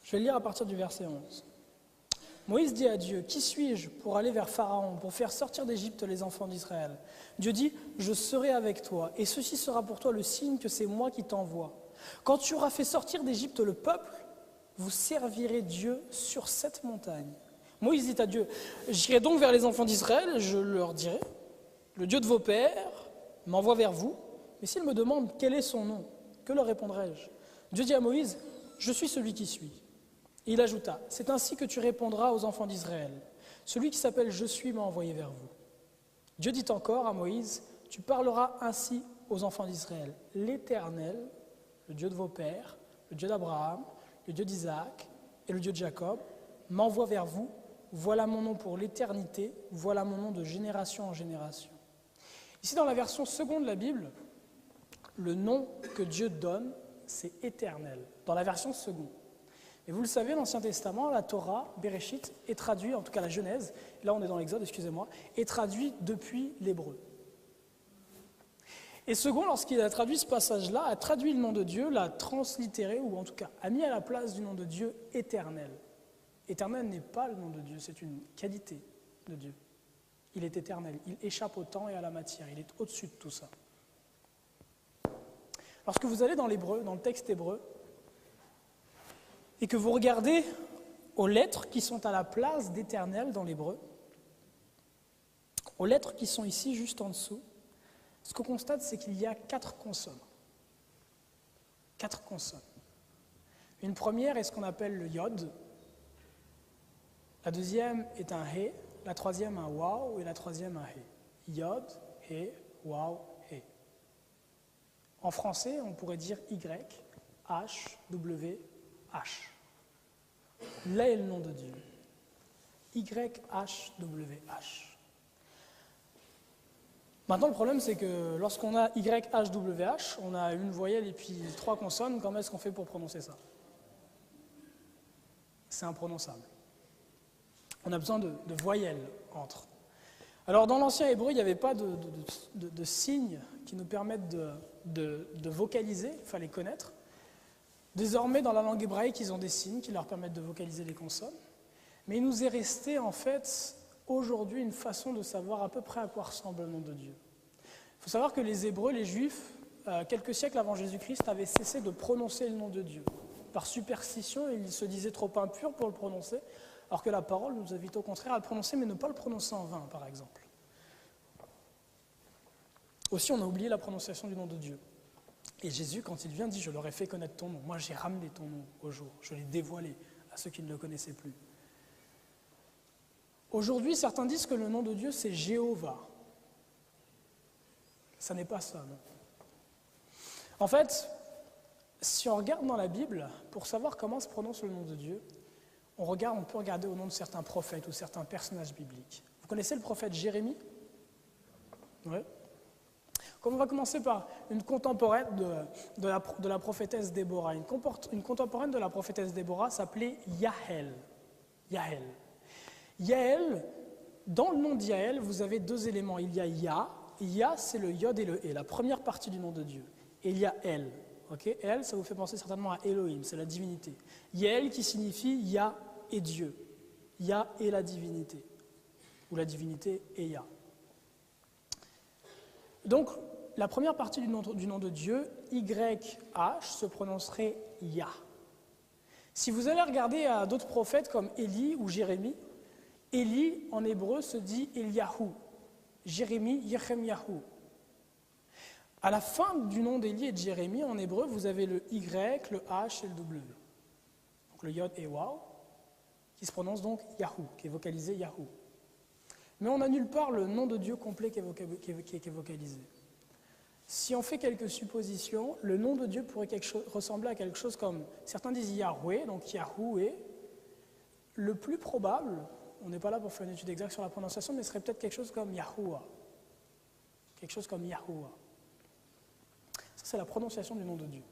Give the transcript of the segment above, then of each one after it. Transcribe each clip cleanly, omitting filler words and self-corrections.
Je vais lire à partir du verset 11. Moïse dit à Dieu, « Qui suis-je pour aller vers Pharaon, pour faire sortir d'Égypte les enfants d'Israël ?» Dieu dit, « Je serai avec toi, et ceci sera pour toi le signe que c'est moi qui t'envoie. Quand tu auras fait sortir d'Égypte le peuple, vous servirez Dieu sur cette montagne. » Moïse dit à Dieu, « J'irai donc vers les enfants d'Israël, et je leur dirai, « Le Dieu de vos pères m'envoie vers vous, mais s'ils me demandent quel est son nom, que leur répondrai-je » Dieu dit à Moïse, « Je suis celui qui suis. » Et il ajouta, « C'est ainsi que tu répondras aux enfants d'Israël. Celui qui s'appelle Je suis m'a envoyé vers vous. » Dieu dit encore à Moïse, « Tu parleras ainsi aux enfants d'Israël. L'Éternel, le Dieu de vos pères, le Dieu d'Abraham, le Dieu d'Isaac et le Dieu de Jacob, m'envoie vers vous. Voilà mon nom pour l'éternité, voilà mon nom de génération en génération. » Ici, dans la version seconde de la Bible, le nom que Dieu donne, c'est Éternel, dans la version seconde. Et vous le savez, l'Ancien Testament, la Torah, Bereshit, est traduit, en tout cas la Genèse, là on est dans l'Exode, excusez-moi, est traduit depuis l'hébreu. Et second, lorsqu'il a traduit ce passage-là, a traduit le nom de Dieu, l'a translittéré, ou en tout cas a mis à la place du nom de Dieu Éternel. Éternel n'est pas le nom de Dieu, c'est une qualité de Dieu. Il est éternel, il échappe au temps et à la matière, il est au-dessus de tout ça. Lorsque vous allez dans l'hébreu, dans le texte hébreu, et que vous regardez aux lettres qui sont à la place d'éternel dans l'hébreu, aux lettres qui sont ici juste en dessous, ce qu'on constate, c'est qu'il y a 4 consonnes. 4 consonnes. Une première est ce qu'on appelle le yod, la deuxième est un he, la troisième un waw et la troisième un he. Yod, he, waw, he. En français, on pourrait dire Y, H, W, H. Là est le nom de Dieu. YHWH. Maintenant, le problème, c'est que lorsqu'on a YHWH, on a une voyelle et puis 3 consonnes. Comment est-ce qu'on fait pour prononcer ça? C'est imprononçable. On a besoin de voyelles entre. Alors, dans l'ancien hébreu, il n'y avait pas de signes qui nous permettent de vocaliser, il fallait connaître. Désormais, dans la langue hébraïque, ils ont des signes qui leur permettent de vocaliser les consonnes. Mais il nous est resté, en fait, aujourd'hui, une façon de savoir à peu près à quoi ressemble le nom de Dieu. Il faut savoir que les Hébreux, les Juifs, quelques siècles avant Jésus-Christ, avaient cessé de prononcer le nom de Dieu. Par superstition, ils se disaient trop impurs pour le prononcer, alors que la parole nous invite au contraire à le prononcer, mais ne pas le prononcer en vain, par exemple. Aussi, on a oublié la prononciation du nom de Dieu. Et Jésus, quand il vient, dit « Je leur ai fait connaître ton nom. Moi, j'ai ramené ton nom au jour. Je l'ai dévoilé à ceux qui ne le connaissaient plus. » Aujourd'hui, certains disent que le nom de Dieu, c'est Jéhovah. Ça n'est pas ça, non. En fait, si on regarde dans la Bible, pour savoir comment se prononce le nom de Dieu, on peut regarder au nom de certains prophètes ou certains personnages bibliques. Vous connaissez le prophète Jérémie? Oui. Comme on va commencer par une contemporaine de la prophétesse Déborah. Une contemporaine de la prophétesse Déborah s'appelait Yaël. Yaël. Yaël, dans le nom d'Yaël, vous avez 2 éléments. Il y a Ya. Ya, c'est le Yod et le E, la première partie du nom de Dieu. Et il y a El. Okay? El, ça vous fait penser certainement à Elohim, c'est la divinité. Yaël qui signifie Ya et Dieu. Ya et la divinité. Ou la divinité et Ya. Donc, la première partie du nom de Dieu, YH, se prononcerait Ya. Si vous allez regarder à d'autres prophètes comme Élie ou Jérémie, Élie en hébreu se dit Eliyahu, Jérémie, Yechemyahu. À la fin du nom d'Élie et de Jérémie, en hébreu, vous avez le Y, le H et le W. Donc le Yod et Waw, qui se prononce donc Yahou, qui est vocalisé Yahou. Mais on n'a nulle part le nom de Dieu complet qui est vocalisé. Si on fait quelques suppositions, le nom de Dieu pourrait ressembler à quelque chose comme, certains disent Yahweh, donc Yahoué. Le plus probable, on n'est pas là pour faire une étude exacte sur la prononciation, mais ce serait peut-être quelque chose comme Yahoua. Quelque chose comme Yahoua. Ça, c'est la prononciation du nom de Dieu.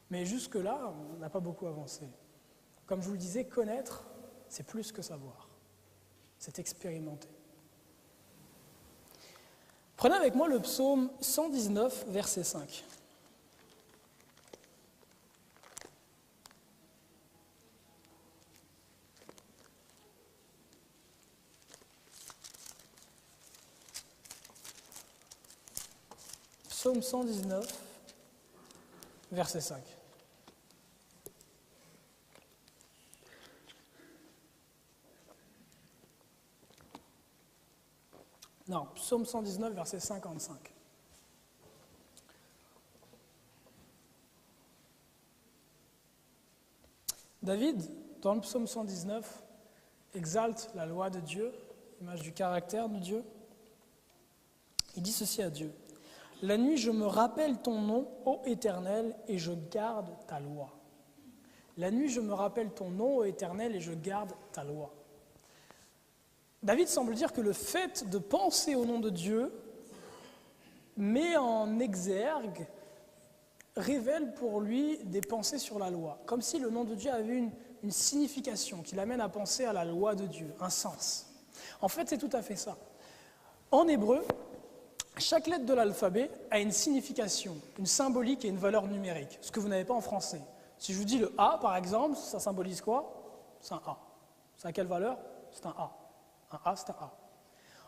Mais jusque-là, on n'a pas beaucoup avancé. Comme je vous le disais, connaître, c'est plus que savoir. C'est expérimenter. Prenez avec moi le psaume 119, verset 5. Psaume 119, verset 5. Non, Psaume 119, verset 55. David, dans le psaume 119, exalte la loi de Dieu, image du caractère de Dieu. Il dit ceci à Dieu. « La nuit, je me rappelle ton nom, ô Éternel, et je garde ta loi. » La nuit, je me rappelle ton nom, ô Éternel, et je garde ta loi. David semble dire que le fait de penser au nom de Dieu met en exergue, révèle pour lui des pensées sur la loi, comme si le nom de Dieu avait une signification qui l'amène à penser à la loi de Dieu, un sens. En fait, c'est tout à fait ça. En hébreu, chaque lettre de l'alphabet a une signification, une symbolique et une valeur numérique, ce que vous n'avez pas en français. Si je vous dis le A, par exemple, ça symbolise quoi? C'est un A. C'est à quelle valeur? C'est un A. Un A, c'est un A.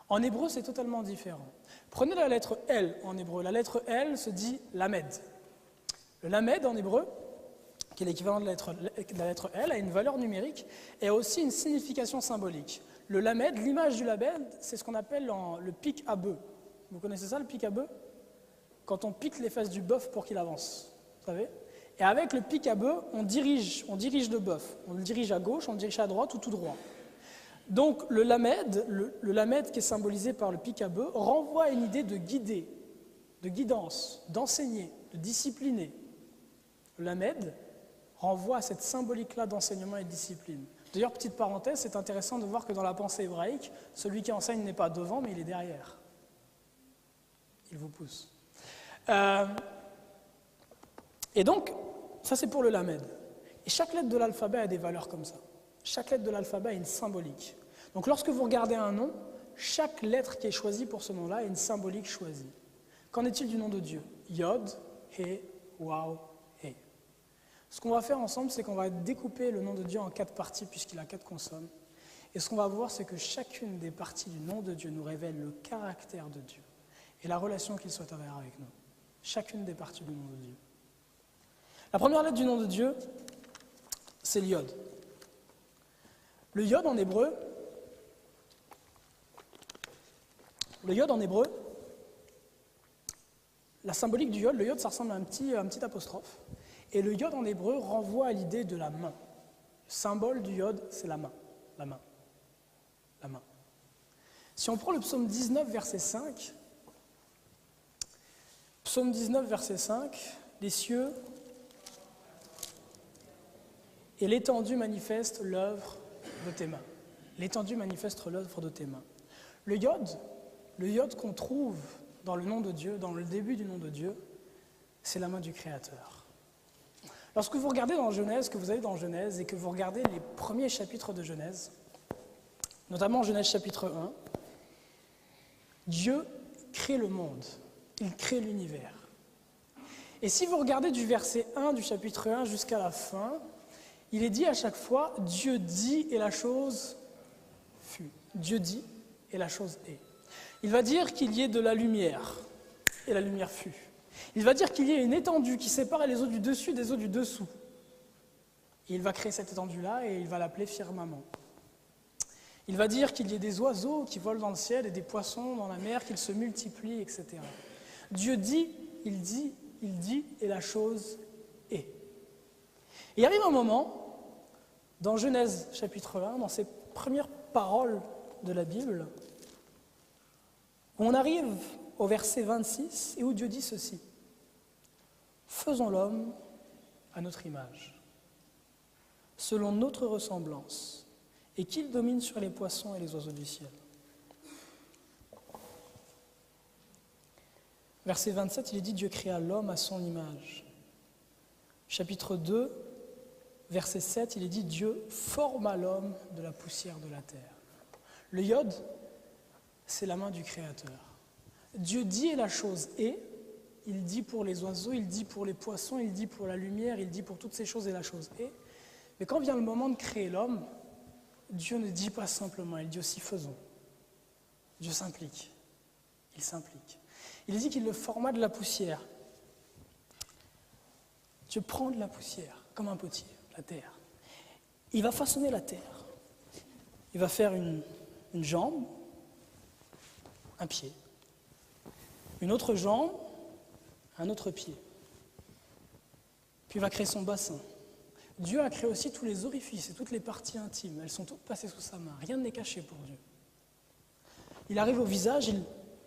En hébreu, c'est totalement différent. Prenez la lettre L en hébreu. La lettre L se dit lamed. Le lamed en hébreu, qui est l'équivalent de la lettre L, a une valeur numérique et a aussi une signification symbolique. Le lamed, l'image du lamed, c'est ce qu'on appelle le pic à bœuf. Vous connaissez ça, le pic à bœuf? Quand on pique les fesses du bœuf pour qu'il avance, vous savez? Et avec le pic à bœuf, on dirige le bœuf. On le dirige à gauche, on le dirige à droite ou tout droit. Donc le lamed qui est symbolisé par le pic à bœuf renvoie à une idée de guider, de guidance, d'enseigner, de discipliner. Le lamed renvoie à cette symbolique-là d'enseignement et de discipline. D'ailleurs, petite parenthèse, c'est intéressant de voir que dans la pensée hébraïque, celui qui enseigne n'est pas devant, mais il est derrière. Il vous pousse. Et donc, ça c'est pour le lamed. Et chaque lettre de l'alphabet a des valeurs comme ça. Chaque lettre de l'alphabet a une symbolique. Donc lorsque vous regardez un nom, chaque lettre qui est choisie pour ce nom-là a une symbolique choisie. Qu'en est-il du nom de Dieu? Yod, He, Waw, He. Ce qu'on va faire ensemble, c'est qu'on va découper le nom de Dieu en 4 parties, puisqu'il a 4 consonnes. Et ce qu'on va voir, c'est que chacune des parties du nom de Dieu nous révèle le caractère de Dieu et la relation qu'il souhaite avoir avec nous. Chacune des parties du nom de Dieu. La première lettre du nom de Dieu, c'est le Yod. Le Yod en hébreu, la symbolique du Yod, le Yod, ça ressemble à un petit apostrophe. Et le Yod en hébreu renvoie à l'idée de la main. Le symbole du Yod, c'est la main. La main. La main. Si on prend le psaume 19, verset 5, psaume 19, verset 5, les cieux et l'étendue manifeste l'œuvre de tes mains. L'étendue manifeste l'œuvre de tes mains. Le Yod qu'on trouve dans le nom de Dieu, dans le début du nom de Dieu, c'est la main du Créateur. Lorsque vous regardez dans Genèse, que vous allez dans Genèse et que vous regardez les premiers chapitres de Genèse, notamment Genèse chapitre 1, Dieu crée le monde, il crée l'univers. Et si vous regardez du verset 1 du chapitre 1 jusqu'à la fin, il est dit à chaque fois, Dieu dit et la chose fut. Dieu dit et la chose est. Il va dire qu'il y ait de la lumière et la lumière fut. Il va dire qu'il y ait une étendue qui sépare les eaux du dessus des eaux du dessous. Et il va créer cette étendue-là et il va l'appeler firmament. Il va dire qu'il y ait des oiseaux qui volent dans le ciel et des poissons dans la mer, qu'ils se multiplient, etc. Dieu dit, il dit, il dit et la chose est. Et il arrive un moment, dans Genèse chapitre 1, dans ces premières paroles de la Bible, où on arrive au verset 26 et où Dieu dit ceci. Faisons l'homme à notre image, selon notre ressemblance, et qu'il domine sur les poissons et les oiseaux du ciel. Verset 27, il est dit Dieu créa l'homme à son image. Chapitre 2, verset 7, il est dit Dieu forma l'homme de la poussière de la terre. Le Yod, c'est la main du Créateur. Dieu dit et la chose est. Il dit pour les oiseaux, il dit pour les poissons, il dit pour la lumière, il dit pour toutes ces choses et la chose est. Mais quand vient le moment de créer l'homme, Dieu ne dit pas simplement, il dit aussi faisons. Dieu s'implique. Il s'implique. Il dit qu'il le forma de la poussière. Dieu prend de la poussière, comme un potier, la terre. Il va façonner la terre. Il va faire une jambe, un pied, une autre jambe, un autre pied. Puis il va créer son bassin. Dieu a créé aussi tous les orifices et toutes les parties intimes. Elles sont toutes passées sous sa main. Rien n'est caché pour Dieu. Il arrive au visage,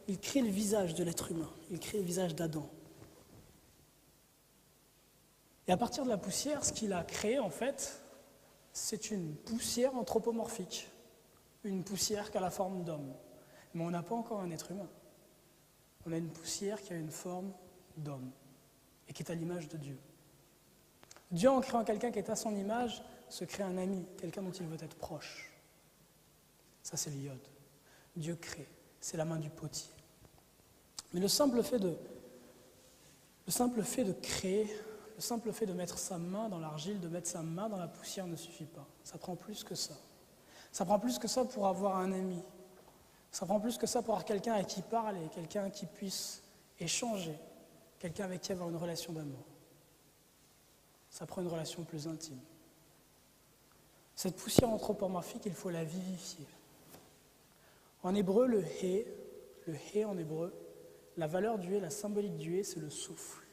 il crée le visage de l'être humain. Il crée le visage d'Adam. Et à partir de la poussière, ce qu'il a créé, en fait, c'est une poussière anthropomorphique. Une poussière qui a la forme d'homme. Mais on n'a pas encore un être humain. On a une poussière qui a une forme d'homme et qui est à l'image de Dieu. Dieu, en créant quelqu'un qui est à son image, se crée un ami, quelqu'un dont il veut être proche. Ça, c'est l'iode. Dieu crée, c'est la main du potier. Mais le simple fait de créer, le simple fait de mettre sa main dans l'argile, de mettre sa main dans la poussière ne suffit pas. Ça prend plus que ça. Ça prend plus que ça pour avoir un ami. Ça prend plus que ça pour avoir quelqu'un avec qui parler, quelqu'un qui puisse échanger, quelqu'un avec qui avoir une relation d'amour. Ça prend une relation plus intime. Cette poussière anthropomorphique, il faut la vivifier. En hébreu, le hé en hébreu, la valeur du hé, la symbolique du hé, c'est le souffle.